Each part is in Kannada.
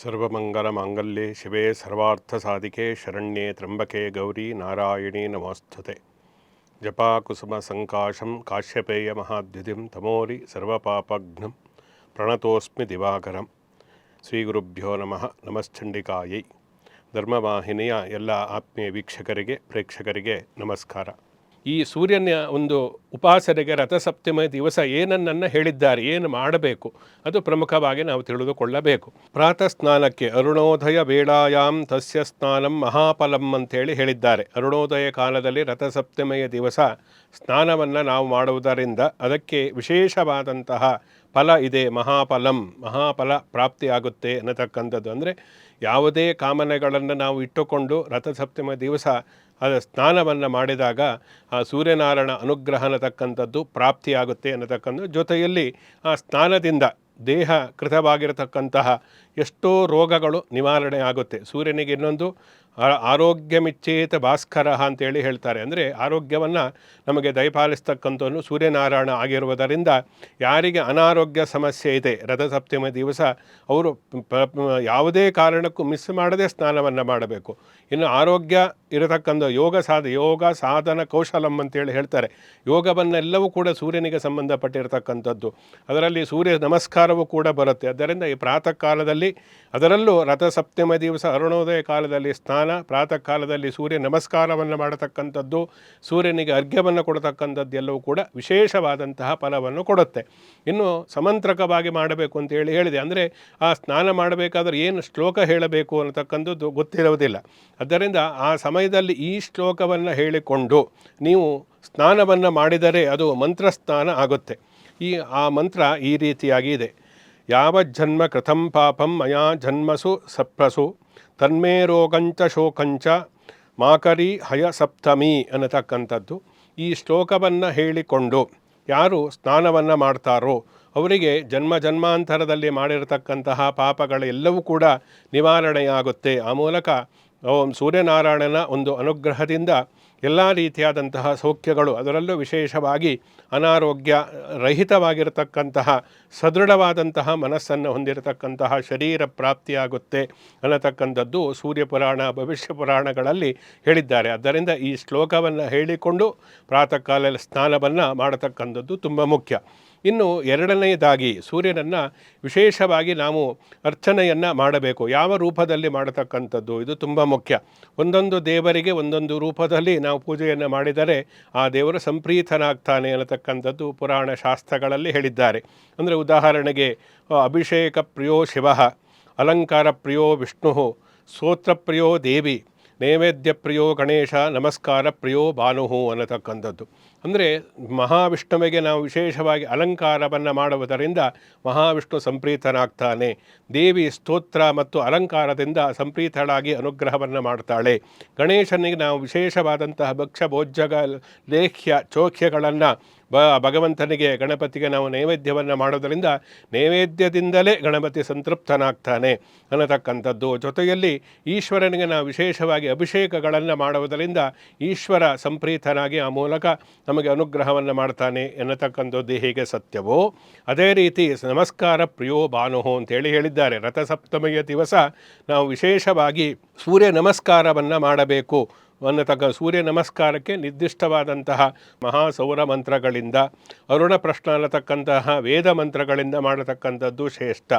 ಸರ್ವಮಂಗಲಮಾಂಗಲ್ಯೆ ಶಿವೆ ಸರ್ವಾರ್ಥಸಾಧಿಕೆ ಶರಣ್ಯೆ ತ್ರ್ಯಂಬಕೆ ಗೌರಿ ನಾರಾಯಣಿ ನಮೋಸ್ತುತೆ. ಜಪಾಕುಸುಮ ಸಂಕಾಶಂ ಕಾಶ್ಯಪೇಯ ಮಹಾದ್ಯುತಿಂ ತಮೋರಿ ಸರ್ವಪಾಪಘ್ನಂ ಪ್ರಣತೋಸ್ಮಿ ದಿವಾಕರಂ. ಶ್ರೀ ಗುರುಭ್ಯೋ ನಮಃ. ನಮಶ್ಚಂಡಿಕಾಯೈ. ಧರ್ಮವಾಹಿನಿಯ ಎಲ್ಲ ಆತ್ಮೀಯ ವೀಕ್ಷಕರಿಗೆ ಪ್ರೇಕ್ಷಕರಿಗೆ ನಮಸ್ಕಾರ. ಈ ಸೂರ್ಯನ ಒಂದು ಉಪಾಸನೆಗೆ ರಥಸಪ್ತಮಿ ದಿವಸ ಏನನ್ನು ಹೇಳಿದ್ದಾರೆ, ಏನು ಮಾಡಬೇಕು, ಅದು ಪ್ರಮುಖವಾಗಿ ನಾವು ತಿಳಿದುಕೊಳ್ಳಬೇಕು. ಪ್ರಾತಃ ಸ್ನಾನಕ್ಕೆ ಅರುಣೋದಯ ವೇಳಾಯಾಂ ತಸ್ಯ ಸ್ನಾನಂ ಮಹಾಫಲಂ ಅಂತೇಳಿ ಹೇಳಿದ್ದಾರೆ. ಅರುಣೋದಯ ಕಾಲದಲ್ಲಿ ರಥಸಪ್ತಮಿಯ ದಿವಸ ಸ್ನಾನವನ್ನು ನಾವು ಮಾಡುವುದರಿಂದ ಅದಕ್ಕೆ ವಿಶೇಷವಾದಂತಹ ಫಲ ಇದೆ. ಮಹಾಫಲ ಪ್ರಾಪ್ತಿಯಾಗುತ್ತೆ ಅನ್ನತಕ್ಕಂಥದ್ದು. ಅಂದರೆ ಯಾವುದೇ ಕಾಮನೆಗಳನ್ನು ನಾವು ಇಟ್ಟುಕೊಂಡು ರಥಸಪ್ತಮಿ ದಿವಸ ಅದು ಸ್ನಾನವನ್ನು ಮಾಡಿದಾಗ ಆ ಸೂರ್ಯನಾರಾಯಣ ಅನುಗ್ರಹ ಅನ್ನತಕ್ಕಂಥದ್ದು ಪ್ರಾಪ್ತಿಯಾಗುತ್ತೆ ಅನ್ನತಕ್ಕಂಥದ್ದು. ಜೊತೆಯಲ್ಲಿ ಆ ಸ್ನಾನದಿಂದ ದೇಹ ಕೃತವಾಗಿರತಕ್ಕಂತಹ ಎಷ್ಟೋ ರೋಗಗಳು ನಿವಾರಣೆ ಆಗುತ್ತೆ. ಸೂರ್ಯನಿಗೆ ಇನ್ನೊಂದು ಆರೋಗ್ಯಮಿಚ್ಛೇತ ಭಾಸ್ಕರ ಅಂತೇಳಿ ಹೇಳ್ತಾರೆ. ಅಂದರೆ ಆರೋಗ್ಯವನ್ನು ನಮಗೆ ದಯಪಾಲಿಸ್ತಕ್ಕಂಥವನು ಸೂರ್ಯನಾರಾಯಣ ಆಗಿರುವುದರಿಂದ ಯಾರಿಗೆ ಅನಾರೋಗ್ಯ ಸಮಸ್ಯೆ ಇದೆ ರಥಸಪ್ತಮಿ ದಿವಸ ಅವರು ಯಾವುದೇ ಕಾರಣಕ್ಕೂ ಮಿಸ್ ಮಾಡದೆ ಸ್ನಾನವನ್ನು ಮಾಡಬೇಕು. ಇನ್ನು ಆರೋಗ್ಯ ಇರತಕ್ಕಂಥ ಯೋಗ ಸಾಧನ ಕೌಶಲಂ ಅಂತೇಳಿ ಹೇಳ್ತಾರೆ. ಯೋಗವನ್ನೆಲ್ಲವೂ ಕೂಡ ಸೂರ್ಯನಿಗೆ ಸಂಬಂಧಪಟ್ಟಿರತಕ್ಕಂಥದ್ದು. ಅದರಲ್ಲಿ ಸೂರ್ಯ ನಮಸ್ಕಾರವೂ ಕೂಡ ಬರುತ್ತೆ. ಆದ್ದರಿಂದ ಈ ಪ್ರಾತಃ ಕಾಲದಲ್ಲಿ, ಅದರಲ್ಲೂ ರಥಸಪ್ತಮಿ ದಿವಸ ಅರುಣೋದಯ ಕಾಲದಲ್ಲಿ ಸ್ನಾನ, ಪ್ರಾತಃ ಕಾಲದಲ್ಲಿ ಸೂರ್ಯ ನಮಸ್ಕಾರವನ್ನು ಮಾಡತಕ್ಕಂಥದ್ದು, ಸೂರ್ಯನಿಗೆ ಅರ್ಘ್ಯವನ್ನು ಕೊಡತಕ್ಕಂಥದ್ದು ಎಲ್ಲವೂ ಕೂಡ ವಿಶೇಷವಾದಂತಹ ಫಲವನ್ನು ಕೊಡುತ್ತೆ. ಇನ್ನು ಸಮಂತ್ರಕವಾಗಿ ಮಾಡಬೇಕು ಅಂತೇಳಿ ಹೇಳಿದೆ. ಅಂದರೆ ಆ ಸ್ನಾನ ಮಾಡಬೇಕಾದ್ರೆ ಏನು ಶ್ಲೋಕ ಹೇಳಬೇಕು ಅನ್ನತಕ್ಕಂಥದ್ದು ಗೊತ್ತಿರುವುದಿಲ್ಲ. ಆದ್ದರಿಂದ ಆ ಸಮಯದಲ್ಲಿ ಈ ಶ್ಲೋಕವನ್ನು ಹೇಳಿಕೊಂಡು ನೀವು ಸ್ನಾನವನ್ನು ಮಾಡಿದರೆ ಅದು ಮಂತ್ರಸ್ನಾನ ಆಗುತ್ತೆ. ಆ ಮಂತ್ರ ಈ ರೀತಿಯಾಗಿ ಇದೆ. ಯಾವ ಜನ್ಮ ಕೃತಂ ಪಾಪಂ ಮಯಾ ಜನ್ಮಸು ಸಪ್ರಸು ತನ್ಮೇ ರೋಗಂಚ ಶೋಕಂಚ ಮಾಕರಿ ಹಯ ಸಪ್ತಮಿ ಅನ್ನತಕ್ಕಂಥದ್ದು. ಈ ಶ್ಲೋಕವನ್ನು ಹೇಳಿಕೊಂಡು ಯಾರು ಸ್ನಾನವನ್ನು ಮಾಡ್ತಾರೋ ಅವರಿಗೆ ಜನ್ಮಾಂತರದಲ್ಲಿ ಮಾಡಿರತಕ್ಕಂತಹ ಪಾಪಗಳೆಲ್ಲವೂ ಕೂಡ ನಿವಾರಣೆಯಾಗುತ್ತೆ. ಆ ಮೂಲಕ ಸೂರ್ಯನಾರಾಯಣನ ಒಂದು ಅನುಗ್ರಹದಿಂದ ಎಲ್ಲ ರೀತಿಯಾದಂತಹ ಸೌಖ್ಯಗಳು, ಅದರಲ್ಲೂ ವಿಶೇಷವಾಗಿ ಅನಾರೋಗ್ಯ ರಹಿತವಾಗಿರತಕ್ಕಂತಹ ಸದೃಢವಾದಂತಹ ಮನಸ್ಸನ್ನು ಹೊಂದಿರತಕ್ಕಂತಹ ಶರೀರ ಪ್ರಾಪ್ತಿಯಾಗುತ್ತೆ ಅನ್ನತಕ್ಕಂಥದ್ದು ಸೂರ್ಯ ಪುರಾಣ, ಭವಿಷ್ಯ ಪುರಾಣಗಳಲ್ಲಿ ಹೇಳಿದ್ದಾರೆ. ಆದ್ದರಿಂದ ಈ ಶ್ಲೋಕವನ್ನು ಹೇಳಿಕೊಂಡು ಪ್ರಾತಃ ಕಾಲ ಸ್ನಾನವನ್ನು ಮಾಡತಕ್ಕಂಥದ್ದು ತುಂಬ ಮುಖ್ಯ. ಇನ್ನು ಎರಡನೆಯದಾಗಿ ಸೂರ್ಯನನ್ನು ವಿಶೇಷವಾಗಿ ನಾವು ಅರ್ಚನೆಯನ್ನು ಮಾಡಬೇಕು. ಯಾವ ರೂಪದಲ್ಲಿ ಮಾಡತಕ್ಕಂಥದ್ದು ಇದು ತುಂಬ ಮುಖ್ಯ. ಒಂದೊಂದು ದೇವರಿಗೆ ಒಂದೊಂದು ರೂಪದಲ್ಲಿ ನಾವು ಪೂಜೆಯನ್ನು ಮಾಡಿದರೆ ಆ ದೇವರು ಸಂಪ್ರೀತನಾಗ್ತಾನೆ ಅನ್ನತಕ್ಕಂಥದ್ದು ಪುರಾಣ ಶಾಸ್ತ್ರಗಳಲ್ಲಿ ಹೇಳಿದ್ದಾರೆ. ಅಂದರೆ ಉದಾಹರಣೆಗೆ ಅಭಿಷೇಕ ಪ್ರಿಯೋ ಶಿವ, ಅಲಂಕಾರ ಪ್ರಿಯೋ ವಿಷ್ಣು, ಸ್ತೋತ್ರ ಪ್ರಿಯೋ ದೇವಿ, ನೈವೇದ್ಯ ಪ್ರಿಯೋ ಗಣೇಶ, ನಮಸ್ಕಾರ ಪ್ರಿಯೋ ಭಾನುಹು ಅನ್ನತಕ್ಕಂಥದ್ದು. ಅಂದರೆ ಮಹಾವಿಷ್ಣುವಿಗೆ ನಾವು ವಿಶೇಷವಾಗಿ ಅಲಂಕಾರವನ್ನು ಮಾಡುವುದರಿಂದ ಮಹಾವಿಷ್ಣು ಸಂಪ್ರೀತನಾಗ್ತಾನೆ. ದೇವಿ ಸ್ತೋತ್ರ ಮತ್ತು ಅಲಂಕಾರದಿಂದ ಸಂಪ್ರೀತಳಾಗಿ ಅನುಗ್ರಹವನ್ನು ಮಾಡ್ತಾಳೆ. ಗಣೇಶನಿಗೆ ನಾವು ವಿಶೇಷವಾದಂತಹ ಭಕ್ಷ್ಯ ಭೋಜ್ಯಗ ಲೇಖ್ಯ ಚೋಖ್ಯಗಳನ್ನು ಭಗವಂತನಿಗೆ, ಗಣಪತಿಗೆ ನಾವು ನೈವೇದ್ಯವನ್ನು ಮಾಡೋದರಿಂದ ನೈವೇದ್ಯದಿಂದಲೇ ಗಣಪತಿ ಸಂತೃಪ್ತನಾಗ್ತಾನೆ ಅನ್ನತಕ್ಕಂಥದ್ದು. ಜೊತೆಯಲ್ಲಿ ಈಶ್ವರನಿಗೆ ನಾವು ವಿಶೇಷವಾಗಿ ಅಭಿಷೇಕಗಳನ್ನು ಮಾಡುವುದರಿಂದ ಈಶ್ವರ ಸಂಪ್ರೀತನಾಗಿ ಆ ಮೂಲಕ ನಮಗೆ ಅನುಗ್ರಹವನ್ನು ಮಾಡ್ತಾನೆ ಎನ್ನತಕ್ಕಂಥದ್ದು ಹೇಗೆ ಸತ್ಯವೋ ಅದೇ ರೀತಿ ನಮಸ್ಕಾರ ಪ್ರಿಯೋ ಭಾನುಹು ಅಂತೇಳಿ ಹೇಳಿದ್ದಾರೆ. ರಥಸಪ್ತಮಿಯ ದಿವಸ ನಾವು ವಿಶೇಷವಾಗಿ ಸೂರ್ಯ ನಮಸ್ಕಾರವನ್ನು ಮಾಡಬೇಕು ಅನ್ನತಕ್ಕ ಸೂರ್ಯ ನಮಸ್ಕಾರಕ್ಕೆ ನಿರ್ದಿಷ್ಟವಾದಂತಹ ಮಹಾಸೌರ ಮಂತ್ರಗಳಿಂದ, ಅರುಣ ಪ್ರಶ್ನ ಅನ್ನತಕ್ಕಂತಹ ವೇದ ಮಂತ್ರಗಳಿಂದ ಮಾಡತಕ್ಕಂಥದ್ದು ಶ್ರೇಷ್ಠ.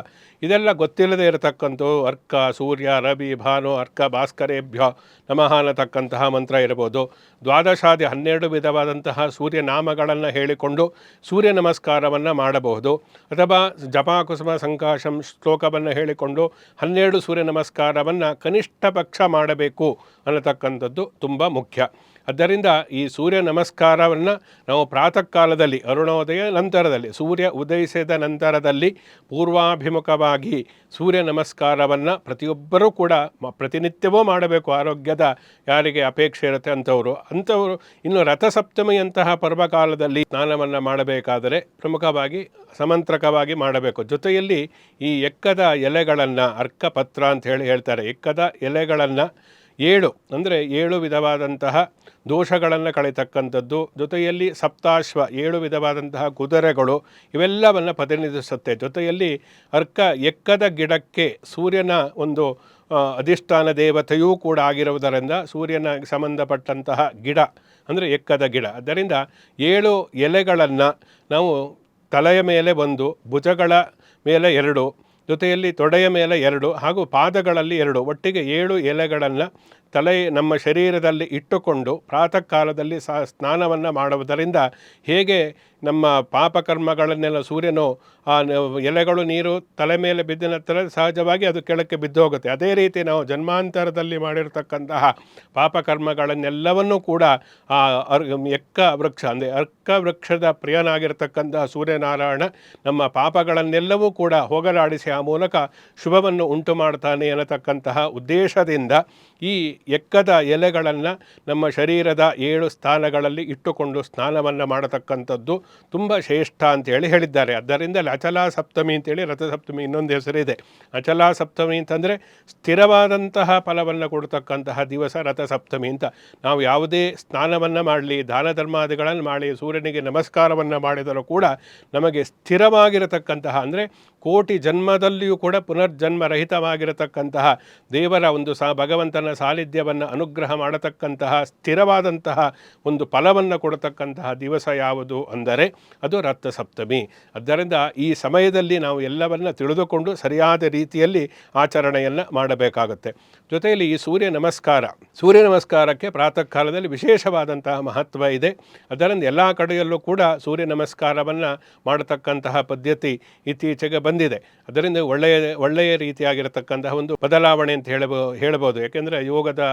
ಇದೆಲ್ಲ ಗೊತ್ತಿಲ್ಲದೆ ಇರತಕ್ಕಂಥವು ಅರ್ಕ, ಸೂರ್ಯ, ರವಿ, ಭಾನು, ಅರ್ಕ ಭಾಸ್ಕರೇಭ್ಯ ನಮಃ ಅನ್ನತಕ್ಕಂತಹ ಮಂತ್ರ ಇರಬಹುದು. ದ್ವಾದಶಾದಿ 12 ವಿಧವಾದಂತಹ ಸೂರ್ಯನಾಮಗಳನ್ನು ಹೇಳಿಕೊಂಡು ಸೂರ್ಯ ನಮಸ್ಕಾರವನ್ನು ಮಾಡಬಹುದು. ಅಥವಾ ಜಪಾಕುಸುಮ ಸಂಕಾಶಂ ಶ್ಲೋಕವನ್ನು ಹೇಳಿಕೊಂಡು 12 ಸೂರ್ಯ ನಮಸ್ಕಾರವನ್ನು ಕನಿಷ್ಠ ಪಕ್ಷ ಮಾಡಬೇಕು ಅನ್ನತಕ್ಕಂಥದ್ದು ತುಂಬ ಮುಖ್ಯ. ಆದ್ದರಿಂದ ಈ ಸೂರ್ಯ ನಮಸ್ಕಾರವನ್ನು ನಾವು ಪ್ರಾತಃ ಕಾಲದಲ್ಲಿ ಅರುಣೋದಯ ನಂತರದಲ್ಲಿ, ಸೂರ್ಯ ಉದಯಿಸಿದ ನಂತರದಲ್ಲಿ ಪೂರ್ವಾಭಿಮುಖವಾಗಿ ಸೂರ್ಯ ನಮಸ್ಕಾರವನ್ನು ಪ್ರತಿಯೊಬ್ಬರೂ ಕೂಡ ಪ್ರತಿನಿತ್ಯವೂ ಮಾಡಬೇಕು. ಆರೋಗ್ಯದ ಯಾರಿಗೆ ಅಪೇಕ್ಷೆ ಇರುತ್ತೆ ಅಂಥವರು ಇನ್ನು ರಥಸಪ್ತಮಿಯಂತಹ ಪರ್ವಕಾಲದಲ್ಲಿ ಸ್ನಾನವನ್ನು ಮಾಡಬೇಕಾದರೆ ಪ್ರಮುಖವಾಗಿ ಸಮಂತ್ರಕವಾಗಿ ಮಾಡಬೇಕು. ಜೊತೆಯಲ್ಲಿ ಈ ಎಕ್ಕದ ಎಲೆಗಳನ್ನು, ಅರ್ಕಪತ್ರ ಅಂತ ಹೇಳ್ತಾರೆ, ಎಕ್ಕದ ಎಲೆಗಳನ್ನು 7 ಅಂದರೆ 7 ವಿಧವಾದಂತಹ ದೋಷಗಳನ್ನು ಕಳೆತಕ್ಕಂಥದ್ದು, ಜೊತೆಯಲ್ಲಿ ಸಪ್ತಾಶ್ವ 7 ವಿಧವಾದಂತಹ ಕುದುರೆಗಳು ಇವೆಲ್ಲವನ್ನು ಪ್ರತಿನಿಧಿಸುತ್ತೆ. ಜೊತೆಯಲ್ಲಿ ಎಕ್ಕದ ಗಿಡಕ್ಕೆ ಸೂರ್ಯನ ಒಂದು ಅಧಿಷ್ಠಾನ ದೇವತೆಯೂ ಕೂಡ ಆಗಿರುವುದರಿಂದ ಸೂರ್ಯನ ಸಂಬಂಧಪಟ್ಟಂತಹ ಗಿಡ ಅಂದರೆ ಎಕ್ಕದ ಗಿಡ. ಆದ್ದರಿಂದ 7 ಎಲೆಗಳನ್ನು ನಾವು ತಲೆಯ ಮೇಲೆ 1, ಭುಜಗಳ ಮೇಲೆ 2, ಜೊತೆಯಲ್ಲಿ ತೊಡೆಯ ಮೇಲೆ 2 ಹಾಗೂ ಪಾದಗಳಲ್ಲಿ 2, ಒಟ್ಟಿಗೆ 7 ಎಲೆಗಳನ್ನು ನಮ್ಮ ಶರೀರದಲ್ಲಿ ಇಟ್ಟುಕೊಂಡು ಪ್ರಾತಃ ಕಾಲದಲ್ಲಿ ಸ್ನಾನವನ್ನು ಮಾಡುವುದರಿಂದ ಹೇಗೆ ನಮ್ಮ ಪಾಪಕರ್ಮಗಳನ್ನೆಲ್ಲ ಸೂರ್ಯನು ಆ ಎಲೆಗಳು ನೀರು ತಲೆ ಮೇಲೆ ಬಿದ್ದ ನಂತರ ಸಹಜವಾಗಿ ಅದು ಕೆಳಕ್ಕೆ ಬಿದ್ದು ಹೋಗುತ್ತೆ. ಅದೇ ರೀತಿ ನಾವು ಜನ್ಮಾಂತರದಲ್ಲಿ ಮಾಡಿರ್ತಕ್ಕಂತಹ ಪಾಪಕರ್ಮಗಳನ್ನೆಲ್ಲವನ್ನೂ ಕೂಡ ಆ ಎಕ್ಕ ವೃಕ್ಷ ಅಂದರೆ ಅರ್ಕ ವೃಕ್ಷದ ಪ್ರಿಯನಾಗಿರ್ತಕ್ಕಂತಹ ಸೂರ್ಯನಾರಾಯಣ ನಮ್ಮ ಪಾಪಗಳನ್ನೆಲ್ಲವೂ ಕೂಡ ಹೋಗಲಾಡಿಸಿ ಆ ಮೂಲಕ ಶುಭವನ್ನು ಉಂಟು ಮಾಡ್ತಾನೆ ಅನ್ನತಕ್ಕಂತಹ ಉದ್ದೇಶದಿಂದ ಈ ಎಕ್ಕದ ಎಲೆಗಳನ್ನು ನಮ್ಮ ಶರೀರದ 7 ಸ್ಥಾನಗಳಲ್ಲಿ ಇಟ್ಟುಕೊಂಡು ಸ್ನಾನವನ್ನು ಮಾಡತಕ್ಕಂಥದ್ದು ತುಂಬ ಶ್ರೇಷ್ಠ ಅಂತೇಳಿ ಹೇಳಿದ್ದಾರೆ. ಆದ್ದರಿಂದ ಅಚಲಾ ಸಪ್ತಮಿ ಅಂತೇಳಿ ರಥಸಪ್ತಮಿ ಇನ್ನೊಂದು ಹೆಸರಿದೆ. ಅಚಲಾ ಸಪ್ತಮಿ ಅಂತಂದರೆ ಸ್ಥಿರವಾದಂತಹ ಫಲವನ್ನು ಕೊಡ್ತಕ್ಕಂತಹ ದಿವಸ ರಥಸಪ್ತಮಿ ಅಂತ. ನಾವು ಯಾವುದೇ ಸ್ನಾನವನ್ನು ಮಾಡಲಿ, ದಾನ ಧರ್ಮಾದಿಗಳನ್ನು ಮಾಡಿ, ಸೂರ್ಯನಿಗೆ ನಮಸ್ಕಾರವನ್ನು ಮಾಡಿದರೂ ಕೂಡ ನಮಗೆ ಸ್ಥಿರವಾಗಿರತಕ್ಕಂತಹ ಅಂದರೆ ಕೋಟಿ ಜನ್ಮದಲ್ಲಿಯೂ ಕೂಡ ಪುನರ್ಜನ್ಮರಹಿತವಾಗಿರತಕ್ಕಂತಹ ದೇವರ ಒಂದು ಭಗವಂತನ ಸಾನ್ನಿಧ್ಯವನ್ನು ಅನುಗ್ರಹ ಮಾಡತಕ್ಕಂತಹ ಸ್ಥಿರವಾದಂತಹ ಒಂದು ಫಲವನ್ನು ಕೊಡತಕ್ಕಂತಹ ದಿವಸ ಯಾವುದು ಅಂದರೆ ಅದು ರಥಸಪ್ತಮಿ. ಆದ್ದರಿಂದ ಈ ಸಮಯದಲ್ಲಿ ನಾವು ಎಲ್ಲವನ್ನ ತಿಳಿದುಕೊಂಡು ಸರಿಯಾದ ರೀತಿಯಲ್ಲಿ ಆಚರಣೆಯನ್ನು ಮಾಡಬೇಕಾಗುತ್ತೆ. ಜೊತೆಯಲ್ಲಿ ಈ ಸೂರ್ಯ ನಮಸ್ಕಾರಕ್ಕೆ ಪ್ರಾತಃ ಕಾಲದಲ್ಲಿ ವಿಶೇಷವಾದಂತಹ ಮಹತ್ವ ಇದೆ. ಅದರಿಂದ ಎಲ್ಲ ಕಡೆಯಲ್ಲೂ ಕೂಡ ಸೂರ್ಯ ನಮಸ್ಕಾರವನ್ನು ಮಾಡತಕ್ಕಂತಹ ಪದ್ಧತಿ ಇತ್ತೀಚೆಗೆ ಬಂದಿದೆ. ಅದರಿಂದ ಒಳ್ಳೆಯ ರೀತಿಯಾಗಿರತಕ್ಕಂತಹ ಒಂದು ಬದಲಾವಣೆ ಅಂತ ಹೇಳ್ಬೋದು. ಯಾಕೆಂದರೆ ಯೋಗದ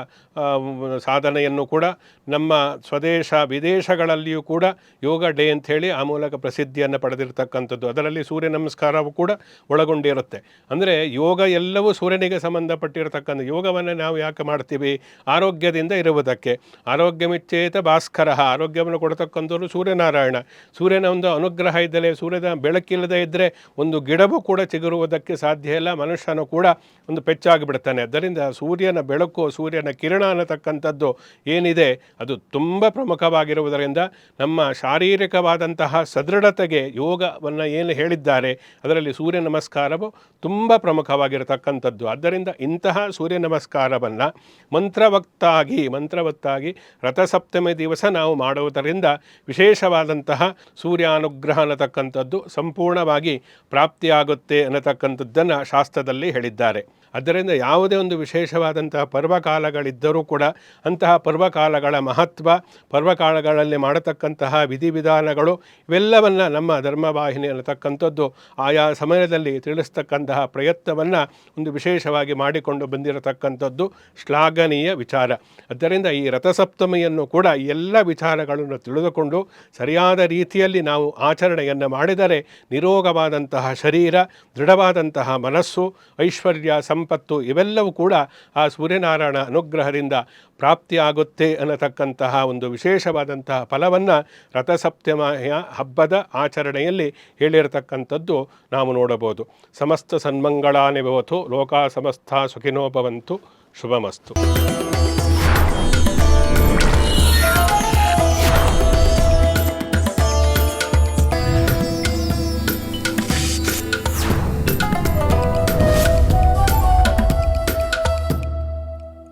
ಸಾಧನೆಯನ್ನು ಕೂಡ ನಮ್ಮ ಸ್ವದೇಶ ವಿದೇಶಗಳಲ್ಲಿಯೂ ಕೂಡ ಯೋಗ ಡೇ ಅಂಥೇಳಿ ಆ ಮೂಲಕ ಪ್ರಸಿದ್ಧಿಯನ್ನು ಪಡೆದಿರತಕ್ಕಂಥದ್ದು. ಅದರಲ್ಲಿ ಸೂರ್ಯ ನಮಸ್ಕಾರವು ಕೂಡ ಒಳಗೊಂಡಿರುತ್ತೆ. ಅಂದರೆ ಯೋಗ ಎಲ್ಲವೂ ಸೂರ್ಯನಿಗೆ ಸಂಬಂಧಪಟ್ಟಿರತಕ್ಕಂಥ ಯೋಗವನ್ನು ನಾವು ಯಾಕೆ ಮಾಡ್ತೀವಿ? ಆರೋಗ್ಯದಿಂದ ಇರುವುದಕ್ಕೆ. ಆರೋಗ್ಯಮಿಚ್ಚೇತ ಭಾಸ್ಕರ, ಆರೋಗ್ಯವನ್ನು ಕೊಡತಕ್ಕಂಥವ್ರು ಸೂರ್ಯನಾರಾಯಣ. ಸೂರ್ಯನ ಒಂದು ಅನುಗ್ರಹ ಇದ್ದರೆ, ಸೂರ್ಯನ ಬೆಳಕಿಲ್ಲದೆ ಇದ್ದರೆ ಒಂದು ಗಿಡವೂ ಕೂಡ ಚಿಗುರುವುದಕ್ಕೆ ಸಾಧ್ಯ ಇಲ್ಲ, ಮನುಷ್ಯನು ಕೂಡ ಒಂದು ಪೆಚ್ಚಾಗಿ ಬಿಡ್ತಾನೆ. ಆದ್ದರಿಂದ ಸೂರ್ಯನ ಬೆಳಕು, ಸೂರ್ಯನ ಕಿರಣ ಅನ್ನತಕ್ಕಂಥದ್ದು ಏನಿದೆ ಅದು ತುಂಬ ಪ್ರಮುಖವಾಗಿರುವುದರಿಂದ ನಮ್ಮ ಶಾರೀರಿಕವಾದಂತಹ ಸದೃಢತೆಗೆ ಯೋಗವನ್ನು ಏನು ಹೇಳಿದ್ದಾರೆ ಅದರಲ್ಲಿ ಸೂರ್ಯ ನಮಸ್ಕಾರವು ತುಂಬ ಪ್ರಮುಖವಾಗಿರತಕ್ಕಂಥದ್ದು. ಆದ್ದರಿಂದ ಇಂತಹ ಸೂರ್ಯ ನಮಸ್ಕಾರವನ್ನು ಮಂತ್ರವತ್ತಾಗಿ ರಥಸಪ್ತಮಿ ದಿವಸ ನಾವು ಮಾಡುವುದರಿಂದ ವಿಶೇಷವಾದಂತಹ ಸೂರ್ಯಾನುಗ್ರಹ ಅನ್ನತಕ್ಕಂಥದ್ದು ಸಂಪೂರ್ಣವಾಗಿ ಪ್ರಾಪ್ತಿಯಾಗುತ್ತೆ ಅನ್ನತಕ್ಕಂಥದ್ದನ್ನು ಶಾಸ್ತ್ರದಲ್ಲಿ ಹೇಳಿದ್ದಾರೆ. ಆದ್ದರಿಂದ ಯಾವುದೇ ಒಂದು ವಿಶೇಷವಾದಂತಹ ಪರ್ವಕಾಲಗಳಿದ್ದರೂ ಕೂಡ ಅಂತಹ ಪರ್ವಕಾಲಗಳ ಮಹತ್ವ, ಪರ್ವಕಾಲಗಳಲ್ಲಿ ಮಾಡತಕ್ಕಂತಹ ವಿಧಿವಿಧಾನಗಳು ಇವೆಲ್ಲವನ್ನು ನಮ್ಮ ಧರ್ಮವಾಹಿನಿ ಅನ್ನತಕ್ಕಂಥದ್ದು ಆಯಾ ಸಮಯದಲ್ಲಿ ತಿಳಿಸ್ತಕ್ಕಂತಹ ಪ್ರಯತ್ನವನ್ನು ಒಂದು ವಿಶೇಷವಾಗಿ ಮಾಡಿಕೊಂಡು ಬಂದಿರತಕ್ಕಂಥದ್ದು ಶ್ಲಾಘನೀಯ ವಿಚಾರ. ಆದ್ದರಿಂದ ಈ ರಥಸಪ್ತಮಿಯನ್ನು ಕೂಡ ಎಲ್ಲ ವಿಚಾರಗಳನ್ನು ತಿಳಿದುಕೊಂಡು ಸರಿಯಾದ ರೀತಿಯಲ್ಲಿ ನಾವು ಆಚರಣೆಯನ್ನು ಮಾಡಿದರೆ ನಿರೋಗವಾದಂತಹ ಶರೀರ, ದೃಢವಾದಂತಹ ಮನಸ್ಸು, ಐಶ್ವರ್ಯ, ಸಂಪತ್ತು ಇವೆಲ್ಲವೂ ಕೂಡ ಆ ಸೂರ್ಯನಾರಾಯಣ ಅನುಗ್ರಹದಿಂದ ಪ್ರಾಪ್ತಿಯಾಗುತ್ತೆ ಅನ್ನತಕ್ಕಂತಹ ಒಂದು ವಿಶೇಷವಾದಂತಹ ಫಲವನ್ನು ರಥಸಪ್ತಮಿಯ ಹಬ್ಬದ ಆಚರಣೆಯಲ್ಲಿ ಹೇಳಿರತಕ್ಕಂಥದ್ದು ನಾವು ನೋಡಬಹುದು. ಸಮಸ್ತ ಸನ್ಮಂಗಳಾನಿ ಭವತು, ಲೋಕಾ ಸಮಸ್ತ ಸುಖಿನೋ ಭವಂತು. ಶುಭಮಸ್ತು.